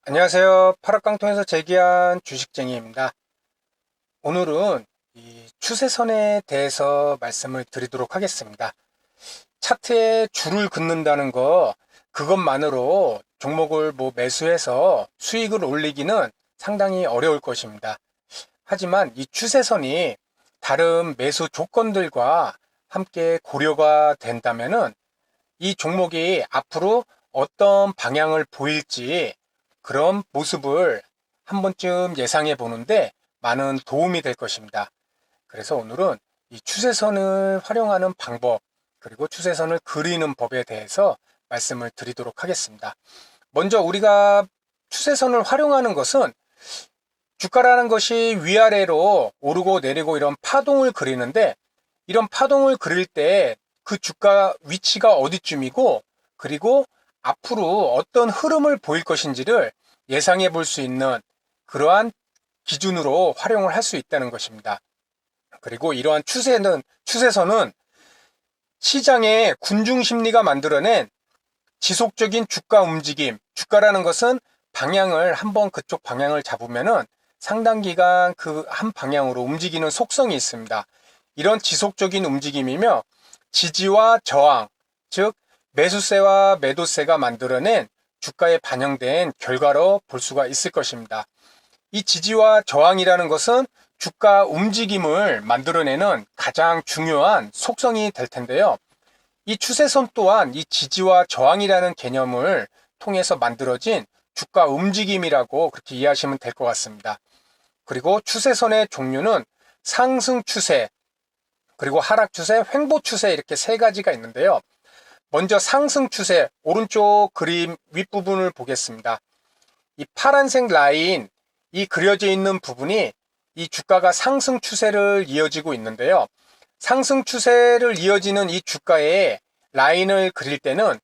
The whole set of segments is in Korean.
안녕하세요. 파락강통에서 제기한 주식쟁이입니다. 오늘은 이 추세선에 대해서 말씀을 드리도록 하겠습니다. 차트에 줄을 긋는다는 거, 그것만으로 종목을 매수해서 수익을 올리기는 상당히 어려울 것입니다. 하지만 이 추세선이 다른 매수 조건들과 함께 고려가 된다면은 이 종목이 앞으로 어떤 방향을 보일지 그런 모습을 한 번쯤 예상해 보는데 많은 도움이 될 것입니다. 그래서 오늘은 이 추세선을 활용하는 방법, 그리고 추세선을 그리는 법에 대해서 말씀을 드리도록 하겠습니다. 먼저 우리가 추세선을 활용하는 것은 주가라는 것이 위아래로 오르고 내리고 이런 파동을 그리는데, 이런 파동을 그릴 때 그 주가 위치가 어디쯤이고, 그리고 앞으로 어떤 흐름을 보일 것인지를 예상해 볼 수 있는 그러한 기준으로 활용을 할 수 있다는 것입니다. 그리고 이러한 추세선은 시장의 군중 심리가 만들어낸 지속적인 주가 움직임, 주가라는 것은 방향을 한번 그쪽 방향을 잡으면은 상당 기간 그 한 방향으로 움직이는 속성이 있습니다. 이런 지속적인 움직임이며 지지와 저항, 즉 매수세와 매도세가 만들어낸 주가에 반영된 결과로 볼 수가 있을 것입니다. 이 지지와 저항이라는 것은 주가 움직임을 만들어내는 가장 중요한 속성이 될 텐데요. 이 추세선 또한 이 지지와 저항이라는 개념을 통해서 만들어진 주가 움직임이라고 그렇게 이해하시면 될 것 같습니다. 그리고 추세선의 종류는 상승 추세, 그리고 하락 추세, 횡보 추세 이렇게 세 가지가 있는데요. 먼저 상승 추세, 오른쪽 그림 윗부분을 보겠습니다. 이 파란색 라인, 이 그려져 있는 부분이 이 주가가 상승 추세를 이어지고 있는데요. 상승 추세를 이어지는 이 주가의 라인을 그릴 때는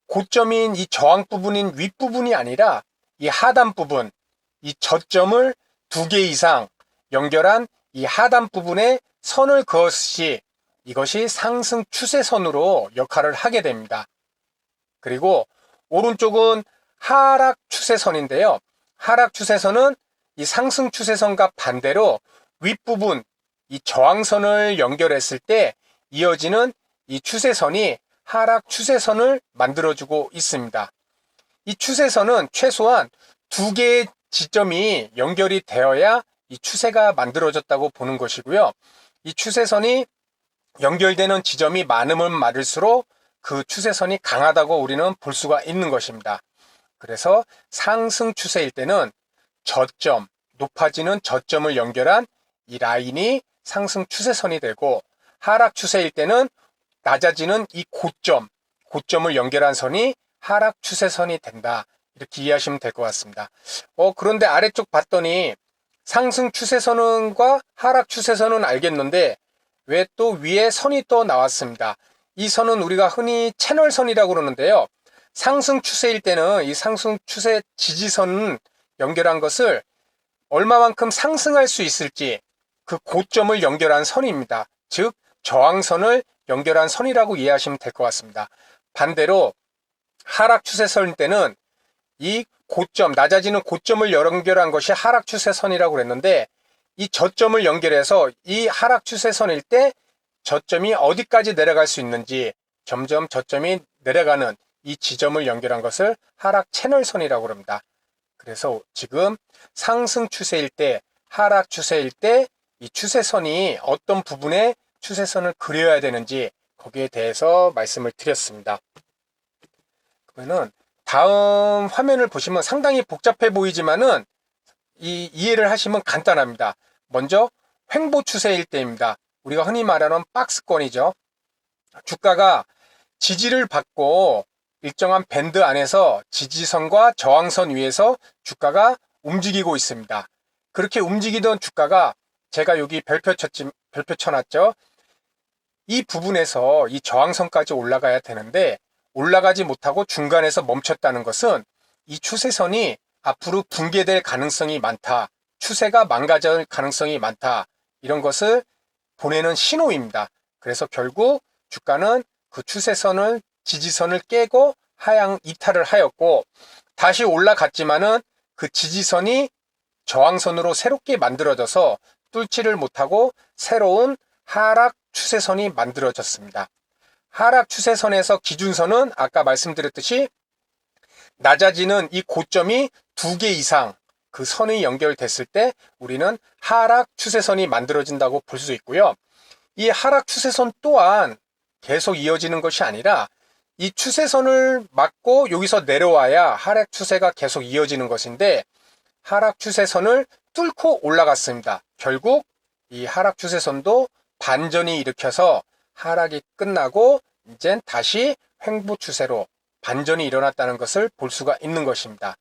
고점인 이 저항 부분인 윗부분이 아니라 이 하단 부분, 이 저점을 2개 이상 연결한 이 하단 부분에 선을 그었이 이것이 상승 추세선으로 역할을 하게 됩니다. 그리고 오른쪽은 하락 추세선인데요. 하락 추세선은 이 상승 추세선과 반대로 윗부분 이 저항선을 연결했을 때 이어지는 이 추세선이 하락 추세선을 만들어주고 있습니다. 이 추세선은 최소한 2개의 지점이 연결이 되어야 이 추세가 만들어졌다고 보는 것이고요. 이 추세선이 연결되는 지점이 많으면 많을수록 그 추세선이 강하다고 우리는 볼 수가 있는 것입니다. 그래서 상승 추세일 때는 저점, 높아지는 저점을 연결한 이 라인이 상승 추세선이 되고, 하락 추세일 때는 낮아지는 이 고점을 연결한 선이 하락 추세선이 된다. 이렇게 이해하시면 될 것 같습니다. 그런데 아래쪽 봤더니 상승 추세선과 하락 추세선은 알겠는데 왜 또 위에 선이 또 나왔습니다. 이 선은 우리가 흔히 채널선이라고 그러는데요. 상승 추세일 때는 이 상승 추세 지지선 연결한 것을 얼마만큼 상승할 수 있을지 그 고점을 연결한 선입니다. 즉 저항선을 연결한 선이라고 이해하시면 될 것 같습니다. 반대로 하락 추세선일 때는 이 고점, 낮아지는 고점을 연결한 것이 하락 추세선이라고 그랬는데, 이 저점을 연결해서 이 하락 추세선일 때 저점이 어디까지 내려갈 수 있는지 점점 저점이 내려가는 이 지점을 연결한 것을 하락 채널선이라고 합니다. 그래서 지금 상승 추세일 때, 하락 추세일 때 이 추세선이 어떤 부분에 추세선을 그려야 되는지 거기에 대해서 말씀을 드렸습니다. 그러면은 다음 화면을 보시면 상당히 복잡해 보이지만은 이해를 하시면 간단합니다. 먼저 횡보 추세일 때입니다. 우리가 흔히 말하는 박스권이죠. 주가가 지지를 받고 일정한 밴드 안에서 지지선과 저항선 위에서 주가가 움직이고 있습니다. 그렇게 움직이던 주가가 제가 여기 별표 쳐놨죠. 이 부분에서 이 저항선까지 올라가야 되는데 올라가지 못하고 중간에서 멈췄다는 것은 이 추세선이 앞으로 붕괴될 가능성이 많다. 추세가 망가질 가능성이 많다. 이런 것을 보내는 신호입니다. 그래서 결국 주가는 그 추세선을 지지선을 깨고 하향 이탈을 하였고, 다시 올라갔지만은 그 지지선이 저항선으로 새롭게 만들어져서 뚫지를 못하고 새로운 하락 추세선이 만들어졌습니다. 하락 추세선에서 기준선은 아까 말씀드렸듯이 낮아지는 이 고점이 2개 이상 그 선이 연결됐을 때 우리는 하락 추세선이 만들어진다고 볼 수 있고요. 이 하락 추세선 또한 계속 이어지는 것이 아니라 이 추세선을 맞고 여기서 내려와야 하락 추세가 계속 이어지는 것인데 하락 추세선을 뚫고 올라갔습니다. 결국 이 하락 추세선도 반전이 일으켜서 하락이 끝나고 이젠 다시 횡보 추세로 반전이 일어났다는 것을 볼 수가 있는 것입니다.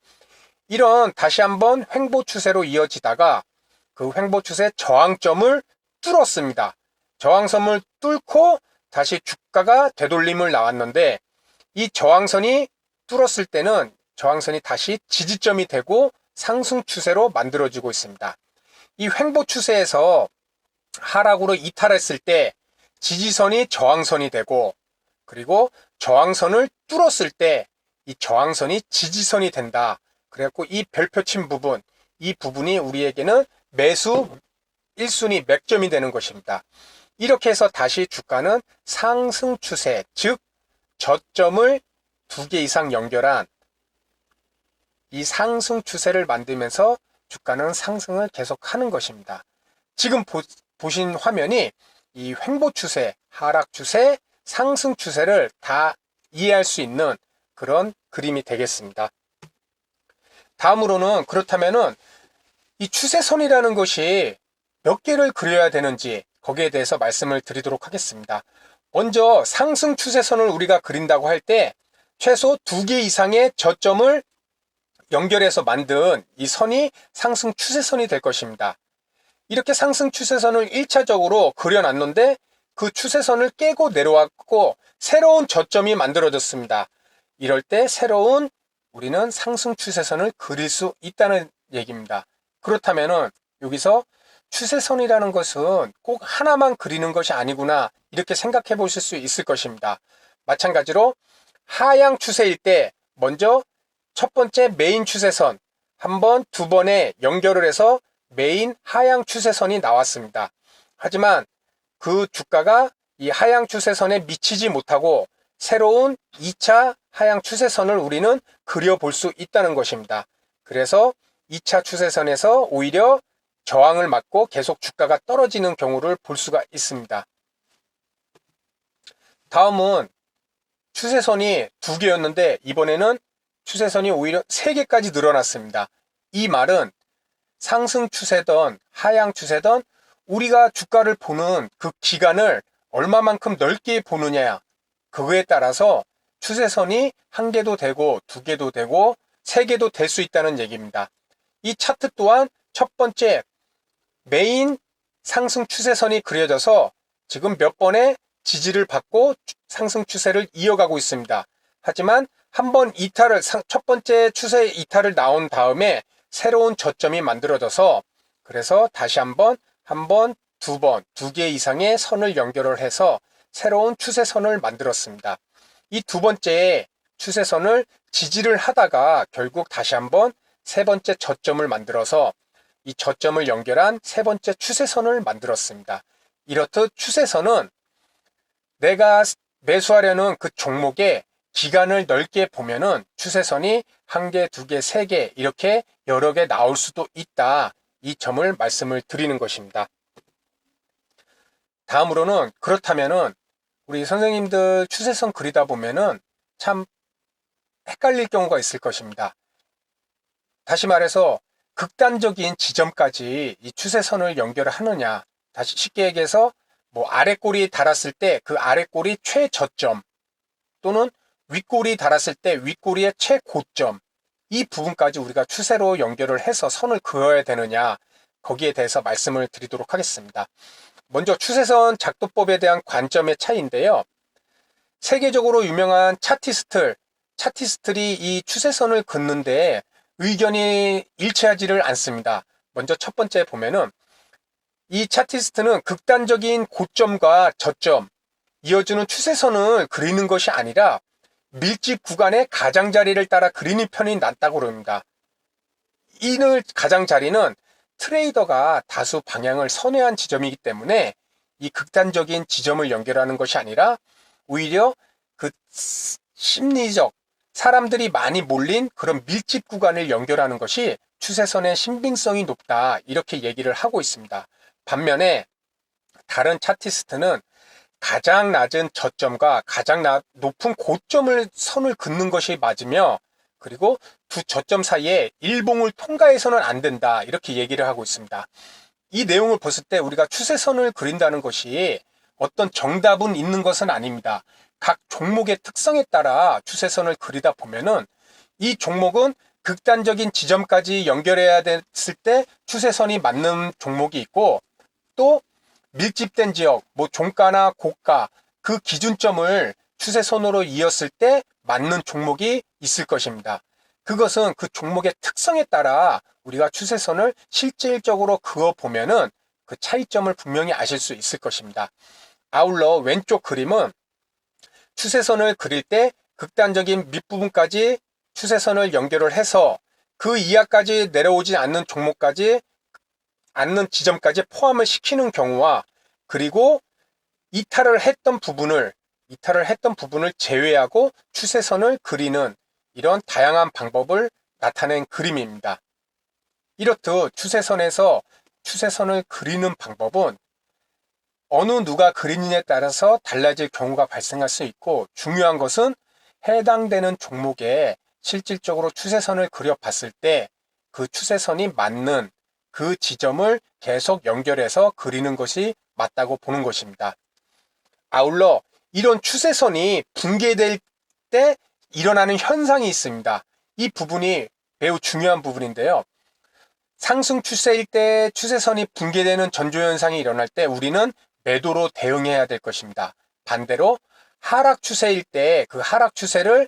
이런 다시 한번 횡보 추세로 이어지다가 그 횡보 추세 저항점을 뚫었습니다. 저항선을 뚫고 다시 주가가 되돌림을 나왔는데 이 저항선이 뚫었을 때는 저항선이 다시 지지점이 되고 상승 추세로 만들어지고 있습니다. 이 횡보 추세에서 하락으로 이탈했을 때 지지선이 저항선이 되고 그리고 저항선을 뚫었을 때 이 저항선이 지지선이 된다. 그래갖고 이 별표 친 부분, 이 부분이 우리에게는 매수 1순위 맥점이 되는 것입니다. 이렇게 해서 다시 주가는 상승 추세, 즉 저점을 2개 이상 연결한 이 상승 추세를 만들면서 주가는 상승을 계속하는 것입니다. 지금 보신 화면이 이 횡보 추세, 하락 추세, 상승 추세를 다 이해할 수 있는 그런 그림이 되겠습니다. 다음으로는 그렇다면은 이 추세선이라는 것이 몇 개를 그려야 되는지 거기에 대해서 말씀을 드리도록 하겠습니다. 먼저 상승 추세선을 우리가 그린다고 할 때 최소 2개 이상의 저점을 연결해서 만든 이 선이 상승 추세선이 될 것입니다. 이렇게 상승 추세선을 1차적으로 그려놨는데 그 추세선을 깨고 내려왔고 새로운 저점이 만들어졌습니다. 이럴 때 새로운 우리는 상승 추세선을 그릴 수 있다는 얘기입니다. 그렇다면은 여기서 추세선이라는 것은 꼭 하나만 그리는 것이 아니구나 이렇게 생각해 보실 수 있을 것입니다. 마찬가지로 하향 추세일 때 먼저 첫 번째 메인 추세선 한 번, 두 번에 연결을 해서 메인 하향 추세선이 나왔습니다. 하지만 그 주가가 이 하향 추세선에 미치지 못하고 새로운 2차 하향 추세선을 우리는 그려볼 수 있다는 것입니다. 그래서 2차 추세선에서 오히려 저항을 맞고 계속 주가가 떨어지는 경우를 볼 수가 있습니다. 다음은 추세선이 2개였는데 이번에는 추세선이 오히려 3개까지 늘어났습니다. 이 말은 상승 추세든 하향 추세든 우리가 주가를 보는 그 기간을 얼마만큼 넓게 보느냐 그거에 따라서 추세선이 1개도 되고 2개도 되고 3개도 될 수 있다는 얘기입니다. 이 차트 또한 첫 번째 메인 상승 추세선이 그려져서 지금 몇 번의 지지를 받고 상승 추세를 이어가고 있습니다. 하지만 한번 이탈을 첫 번째 추세 이탈을 나온 다음에 새로운 저점이 만들어져서 그래서 다시 한 번, 두 번, 2개 이상의 선을 연결을 해서 새로운 추세선을 만들었습니다. 이 두 번째 추세선을 지지를 하다가 결국 다시 한번 세 번째 저점을 만들어서 이 저점을 연결한 세 번째 추세선을 만들었습니다. 이렇듯 추세선은 내가 매수하려는 그 종목의 기간을 넓게 보면은 추세선이 1개, 2개, 3개 이렇게 여러 개 나올 수도 있다. 이 점을 말씀을 드리는 것입니다. 다음으로는 그렇다면은 우리 선생님들 추세선 그리다 보면은 참 헷갈릴 경우가 있을 것입니다. 다시 말해서 극단적인 지점까지 이 추세선을 연결을 하느냐. 다시 쉽게 얘기해서 뭐 아래꼬리 달았을 때 그 아래꼬리 최저점 또는 윗꼬리 달았을 때 윗꼬리의 최고점 이 부분까지 우리가 추세로 연결을 해서 선을 그어야 되느냐 거기에 대해서 말씀을 드리도록 하겠습니다. 먼저 추세선 작도법에 대한 관점의 차이인데요. 세계적으로 유명한 차티스트들이 이 추세선을 긋는데 의견이 일치하지를 않습니다. 먼저 첫 번째 보면은 이 차티스트는 극단적인 고점과 저점 이어주는 추세선을 그리는 것이 아니라 밀집 구간의 가장자리를 따라 그리는 편이 낫다고 그럽니다. 이 가장자리는 트레이더가 다수 방향을 선회한 지점이기 때문에 이 극단적인 지점을 연결하는 것이 아니라 오히려 그 심리적 사람들이 많이 몰린 그런 밀집 구간을 연결하는 것이 추세선의 신빙성이 높다, 이렇게 얘기를 하고 있습니다. 반면에 다른 차티스트는 가장 낮은 저점과 가장 높은 고점을 선을 긋는 것이 맞으며, 그리고 두 저점 사이에 일봉을 통과해서는 안 된다, 이렇게 얘기를 하고 있습니다. 이 내용을 봤을 때 우리가 추세선을 그린다는 것이 어떤 정답은 있는 것은 아닙니다. 각 종목의 특성에 따라 추세선을 그리다 보면은 이 종목은 극단적인 지점까지 연결해야 됐을 때 추세선이 맞는 종목이 있고, 또 밀집된 지역, 뭐 종가나 고가, 그 기준점을 추세선으로 이었을 때 맞는 종목이 있을 것입니다. 그것은 그 종목의 특성에 따라 우리가 추세선을 실질적으로 그어보면은 그 차이점을 분명히 아실 수 있을 것입니다. 아울러 왼쪽 그림은 추세선을 그릴 때 극단적인 밑부분까지 추세선을 연결을 해서 그 이하까지 내려오지 않는 종목까지, 않는 지점까지 포함을 시키는 경우와, 그리고 이탈을 했던 부분을 제외하고 추세선을 그리는 이런 다양한 방법을 나타낸 그림입니다. 이렇듯 추세선에서 추세선을 그리는 방법은 어느 누가 그리느냐에 따라서 달라질 경우가 발생할 수 있고, 중요한 것은 해당되는 종목에 실질적으로 추세선을 그려봤을 때 그 추세선이 맞는 그 지점을 계속 연결해서 그리는 것이 맞다고 보는 것입니다. 아울러 이런 추세선이 붕괴될 때 일어나는 현상이 있습니다. 이 부분이 매우 중요한 부분인데요. 상승 추세일 때 추세선이 붕괴되는 전조현상이 일어날 때 우리는 매도로 대응해야 될 것입니다. 반대로 하락 추세일 때 그 하락 추세를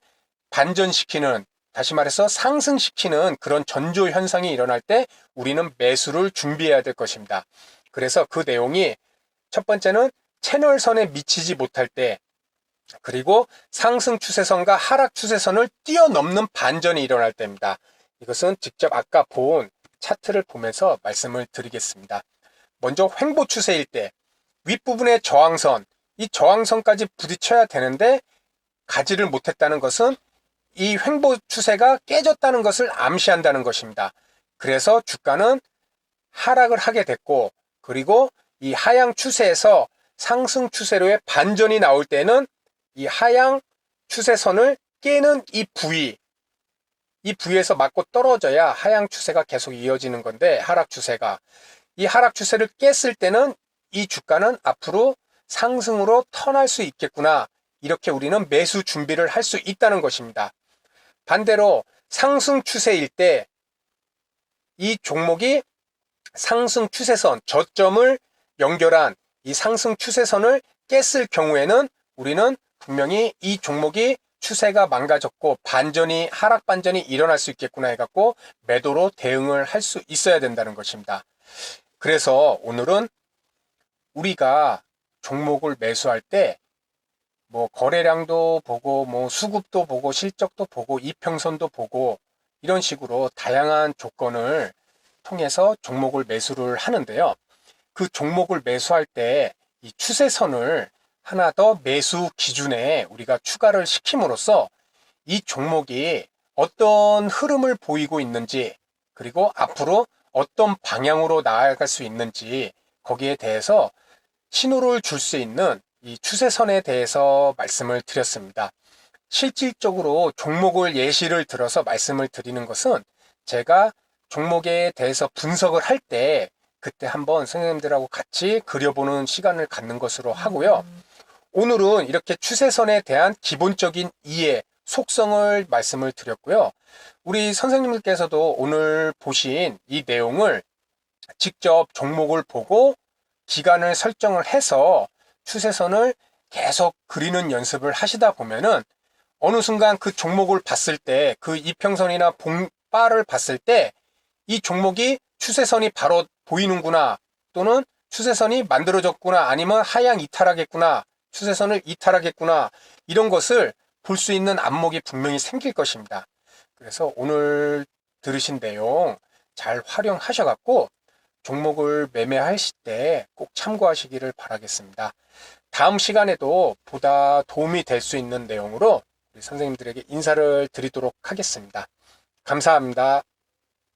반전시키는, 다시 말해서 상승시키는 그런 전조 현상이 일어날 때 우리는 매수를 준비해야 될 것입니다. 그래서 그 내용이 첫 번째는 채널선에 미치지 못할 때, 그리고 상승 추세선과 하락 추세선을 뛰어넘는 반전이 일어날 때입니다. 이것은 직접 아까 본 차트를 보면서 말씀을 드리겠습니다. 먼저 횡보 추세일 때 윗부분의 저항선, 이 저항선까지 부딪혀야 되는데 가지를 못했다는 것은 이 횡보 추세가 깨졌다는 것을 암시한다는 것입니다. 그래서 주가는 하락을 하게 됐고, 그리고 이 하향 추세에서 상승 추세로의 반전이 나올 때는 이 하향 추세선을 깨는 이 부위에서 맞고 떨어져야 하향 추세가 계속 이어지는 건데, 하락 추세가, 이 하락 추세를 깼을 때는 이 주가는 앞으로 상승으로 턴할 수 있겠구나, 이렇게 우리는 매수 준비를 할 수 있다는 것입니다. 반대로 상승 추세일 때 이 종목이 상승 추세선, 저점을 연결한 이 상승 추세선을 깼을 경우에는 우리는 분명히 이 종목이 추세가 망가졌고 반전이, 하락 반전이 일어날 수 있겠구나 해갖고 매도로 대응을 할 수 있어야 된다는 것입니다. 그래서 오늘은 우리가 종목을 매수할 때 뭐 거래량도 보고, 뭐 수급도 보고, 실적도 보고, 이평선도 보고, 이런 식으로 다양한 조건을 통해서 종목을 매수를 하는데요. 그 종목을 매수할 때 이 추세선을 하나 더 매수 기준에 우리가 추가를 시킴으로써 이 종목이 어떤 흐름을 보이고 있는지, 그리고 앞으로 어떤 방향으로 나아갈 수 있는지, 거기에 대해서 신호를 줄 수 있는 이 추세선에 대해서 말씀을 드렸습니다. 실질적으로 종목을 예시를 들어서 말씀을 드리는 것은 제가 종목에 대해서 분석을 할 때 그때 한번 선생님들하고 같이 그려보는 시간을 갖는 것으로 하고요. 오늘은 이렇게 추세선에 대한 기본적인 이해, 속성을 말씀을 드렸고요. 우리 선생님들께서도 오늘 보신 이 내용을 직접 종목을 보고 기간을 설정을 해서 추세선을 계속 그리는 연습을 하시다 보면은 어느 순간 그 종목을 봤을 때, 그 이평선이나 바를 봤을 때 이 종목이 추세선이 바로 보이는구나, 또는 추세선이 만들어졌구나, 아니면 하향 이탈하겠구나, 추세선을 이탈하겠구나, 이런 것을 볼 수 있는 안목이 분명히 생길 것입니다. 그래서 오늘 들으신 내용 잘 활용하셔갖고 종목을 매매하실 때 꼭 참고하시기를 바라겠습니다. 다음 시간에도 보다 도움이 될 수 있는 내용으로 우리 선생님들에게 인사를 드리도록 하겠습니다. 감사합니다.